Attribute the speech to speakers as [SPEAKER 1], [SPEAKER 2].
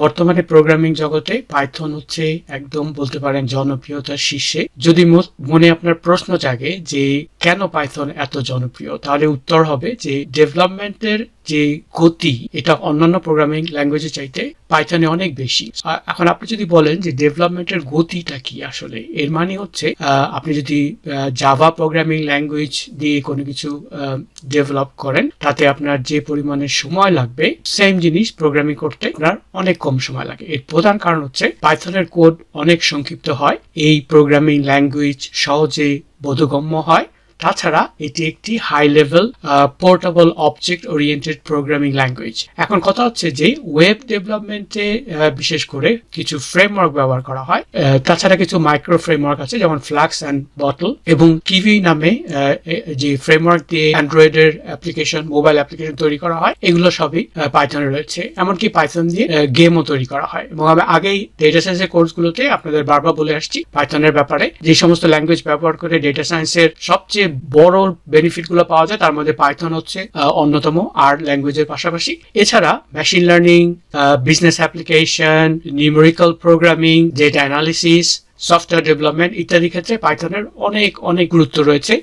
[SPEAKER 1] বর্তমানে প্রোগ্রামিং জগতে পাইথন হচ্ছে একদম বলতে পারেন জনপ্রিয়তার শীর্ষে। যদি মনে আপনার প্রশ্ন জাগে যে কেন পাইথন এত জনপ্রিয়, তাহলে উত্তর হবে যে ডেভেলপমেন্টের যে গতি এটা অন্যান্য প্রোগ্রামিং ল্যাঙ্গুয়েজের চাইতে পাইথনে অনেক বেশি। এখন আপনি যদি বলেন যে ডেভেলপমেন্টের গতিটা কি, আসলে এর মানে হচ্ছে আপনি যদি জাভা প্রোগ্রামিং ল্যাঙ্গুয়েজ দিয়ে কোনো কিছু ডেভেলপ করেন, তাতে আপনার যে পরিমাণে সময় লাগবে সেম জিনিস প্রোগ্রামিং করতে আপনার অনেক কম সময় লাগে। এর প্রধান কারণ হচ্ছে পাইথনের কোড অনেক সংক্ষিপ্ত হয়, এই প্রোগ্রামিং ল্যাঙ্গুয়েজ সহজে বোধগম্য হয়, তাছাড়া এটি একটি high level portable object oriented programming language. এখন কথা হচ্ছে যে ওয়েব ডেভেলপমেন্টে বিশেষ করে কিছু ফ্রেমওয়ার্ক ব্যবহার করা হয়, তাছাড়া কিছু মাইক্রো ফ্রেমওয়ার্ক আছে যেমন ফ্লাক্স অ্যান্ড বটল এবং কিভি নামে যে ফ্রেমওয়ার্ক দিয়ে অ্যান্ড্রয়েডের অ্যাপ্লিকেশন, মোবাইল অ্যাপ্লিকেশন তৈরি করা হয়, এগুলো সবই পাইথনে রয়েছে। এমনকি পাইথন দিয়ে গেমও তৈরি করা হয়। এবং আমি আগেই ডেটা সায়েন্সের কোর্সগুলোতে আপনাদের বারবার বলে আসছি পাইথনের ব্যাপারে, যে সমস্ত ল্যাঙ্গুয়েজ ব্যবহার করে ডেটা সায়েন্সের সবচেয়ে বড় বেনিফিট গুলো পাওয়া যায়, তার মধ্যে পাইথন হচ্ছে অন্যতম, আর ল্যাঙ্গুয়েজের পাশাপাশি এছাড়া machine learning, business application, numerical programming, data analysis, software development ইত্যাদি ক্ষেত্রে পাইথনের অনেক অনেক গুরুত্ব রয়েছে।